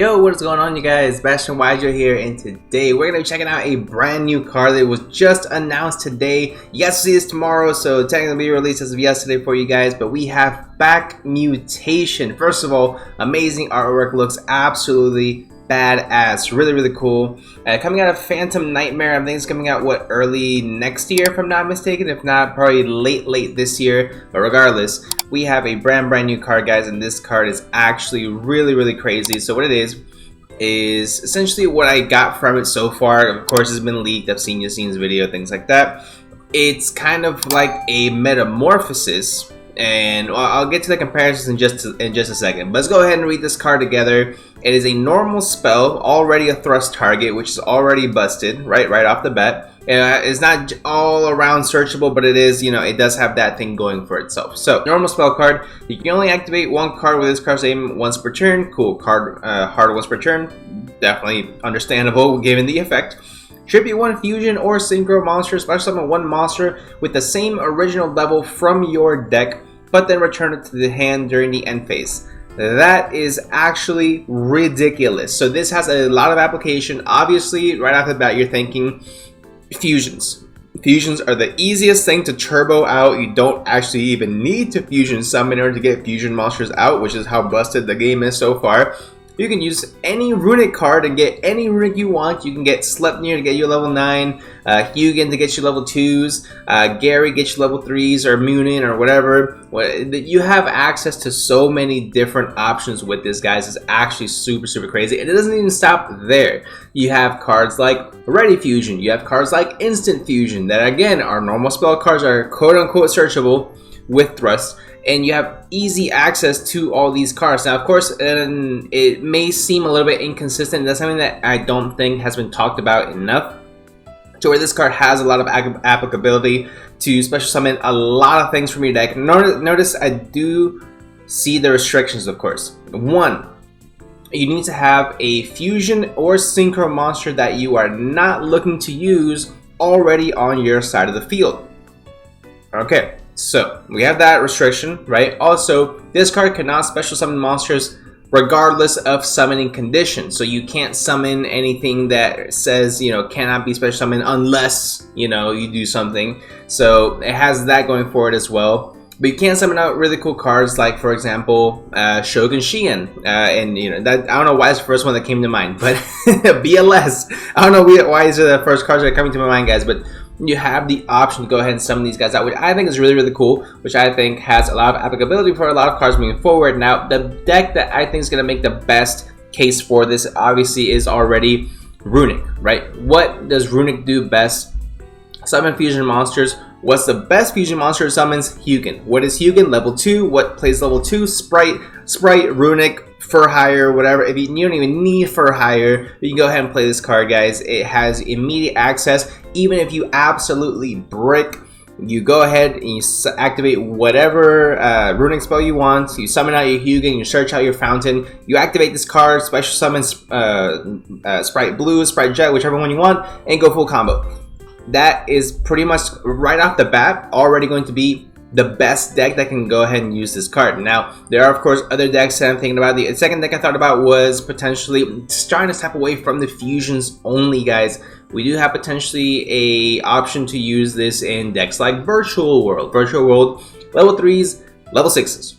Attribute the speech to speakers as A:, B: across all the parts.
A: Yo, what is going on, you guys? Bashtianygo here, and today we're gonna be checking out a brand new card that was just announced today. You guys will see this tomorrow, so technically be released as of yesterday for you guys. But we have back Mutation. First of all, amazing artwork, looks absolutely badass, really cool. Coming out of Phantom Nightmare. I think it's coming out early next year, if I'm not mistaken. If not, probably late this year. But regardless, we have a brand new card, guys, and this card is actually really crazy. So what it is essentially what I got from it so far. Of course, it's been leaked. I've seen Yassine's video, things like that. It's kind of like a Metamorphosis, and I'll get to the comparisons in just a second. But let's go ahead and read this card together. It is a normal spell, already a thrust target, which is already busted right off the bat. It's not all around searchable, but it is, it does have that thing going for itself. So, normal spell card. You can only activate one card with this card's name once per turn. Cool. Card hard once per turn. Definitely understandable given the effect. Tribute one fusion or synchro monster. Special summon one monster with the same original level from your deck, but then return it to the hand during the end phase. That is actually ridiculous. So this has a lot of application. Obviously, right off the bat, you're thinking fusions. Fusions are the easiest thing to turbo out. You don't actually even need to fusion summon in order to get fusion monsters out, which is how busted the game is so far. You can use any runic card and get any runic you want. You can get Sleipnir to get you level 9, Hugin to get you level 2s, Gary get you level 3s, or Munin or whatever. You have access to so many different options with this, guys. It's actually super crazy. And it doesn't even stop there. You have cards like Ready Fusion. You have cards like Instant Fusion that, again, are normal spell cards, are quote-unquote searchable with thrust. And you have easy access to all these cards. Now, of course, it may seem a little bit inconsistent. That's something that I don't think has been talked about enough, to where this card has a lot of applicability to special summon a lot of things from your deck. Notice I do see the restrictions, of course. One, you need to have a fusion or synchro monster that you are not looking to use already on your side of the field. Okay. So, we have that restriction, right? Also, this card cannot special summon monsters regardless of summoning condition. So you can't summon anything that says, cannot be special summoned unless, you do something. So it has that going for it as well. But you can summon out really cool cards like, for example, Shogun Xian. And, that I don't know why it's the first one that came to mind, but BLS. I don't know why these are the first cards that are coming to my mind, guys, but you have the option to go ahead and summon these guys out, which I think is really cool, which I think has a lot of applicability for a lot of cards moving forward. Now, the deck that I think is going to make the best case for this, obviously, is already Runic, right? What does Runic do best? Summon fusion monsters. What's the best fusion monster it summons? Hugin. What is Hugin? Level 2. What plays level 2? Sprite, Runic, for hire, whatever. If you don't even need for hire, you can go ahead and play this card, guys. It has immediate access. Even if you absolutely brick, you go ahead and you activate whatever runic spell you want. You summon out your Hugin, you search out your fountain, you activate this card, special summon Sprite Blue, Sprite Jet, whichever one you want, and go full combo. That is pretty much right off the bat already going to be the best deck that can go ahead and use this card. Now, there are, of course, other decks that I'm thinking about. The second deck I thought about was potentially starting to step away from the fusions only, guys. We do have potentially a option to use this in decks like Virtual World. Virtual World, level 3s, level 6s.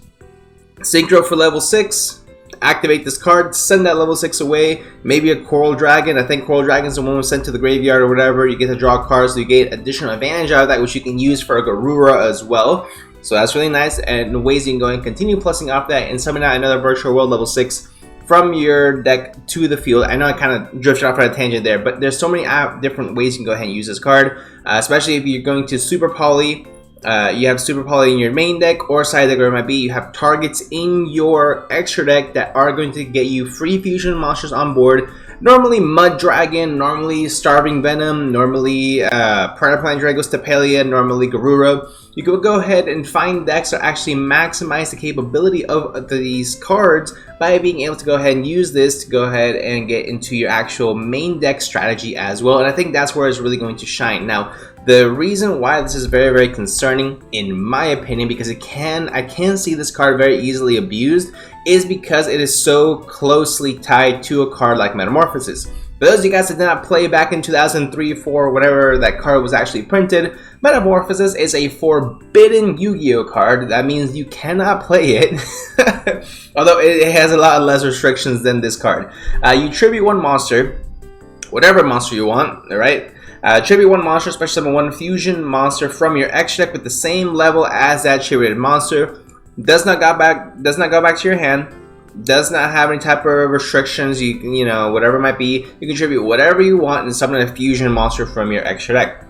A: Synchro for level 6. Activate this card, send that level 6 away. Maybe a Coral Dragon. I think Coral Dragon's the one was sent to the graveyard or whatever. You get to draw cards, so you get additional advantage out of that, which you can use for a Garura as well. So that's really nice, and ways you can go and continue plussing off that and summon out another Virtual World level 6 from your deck to the field. I know I kind of drifted off on a tangent there, but there's so many different ways you can go ahead and use this card, especially if you're going to Super Poly. You have Super Poly in your main deck or side deck, or it might be you have targets in your extra deck that are going to get you free fusion monsters on board. Normally Mud Dragon, normally Starving Venom, normally Plant Dragos Tapelia, normally Garura. You can go ahead and find decks that actually maximize the capability of these cards by being able to go ahead and use this to go ahead and get into your actual main deck strategy as well. And I think that's where it's really going to shine. Now, the reason why this is very concerning, in my opinion, because I can see this card very easily abused, is because it is so closely tied to a card like Metamorphosis. For those of you guys that did not play back in 2003, 4, whatever that card was actually printed, Metamorphosis is a forbidden Yu-Gi-Oh card. That means you cannot play it, although it has a lot less restrictions than this card. You tribute one monster, whatever monster you want, alright? Tribute one monster, special summon one fusion monster from your extra deck with the same level as that tributed monster. Does not go back to your hand. Does not have any type of restrictions. You know, whatever it might be, you can tribute whatever you want and summon a fusion monster from your extra deck.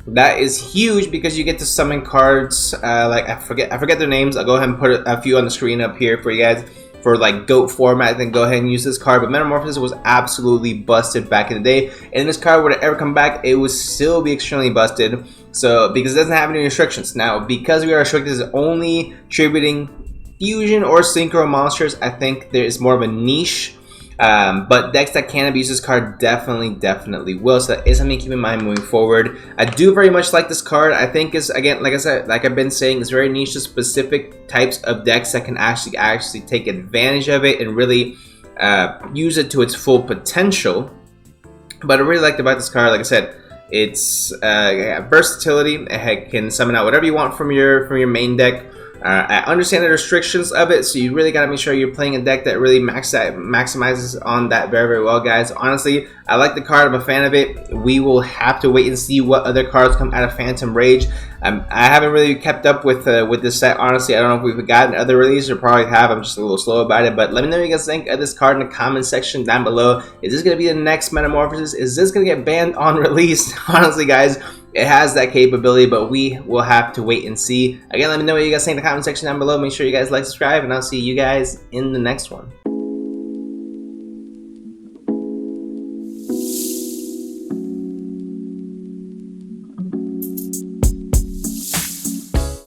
A: That is huge because you get to summon cards like I forget their names. I'll go ahead and put a few on the screen up here for you guys. For like GOAT format, then go ahead and use this card. But Metamorphosis was absolutely busted back in the day, and if this card were to ever come back, it would still be extremely busted. So because it doesn't have any restrictions. Now, because we are restricted to only tributing fusion or synchro monsters, I think there is more of a niche. But decks that can abuse this card definitely will. So that is something to keep in mind moving forward. I do very much like this card. I think it's, again, like I said, like I've been saying, it's very niche to specific types of decks that can actually take advantage of it and really use it to its full potential. But I really liked about this card, like I said, it's versatility. It can summon out whatever you want from your main deck. I understand the restrictions of it, so you really got to make sure you're playing a deck that really maximizes on that very well, guys. Honestly, I like the card. I'm a fan of it. We will have to wait and see what other cards come out of Phantom Rage. I haven't really kept up with this set, honestly. I don't know if we've gotten other releases, or probably have. I'm just a little slow about it. But let me know what you guys think of this card in the comment section down below. Is this going to be the next Metamorphosis? Is this going to get banned on release? Honestly, guys, it has that capability, but we will have to wait and see. Again, let me know what you guys think in the comment section down below. Make sure you guys like, subscribe, and I'll see you guys in the next one.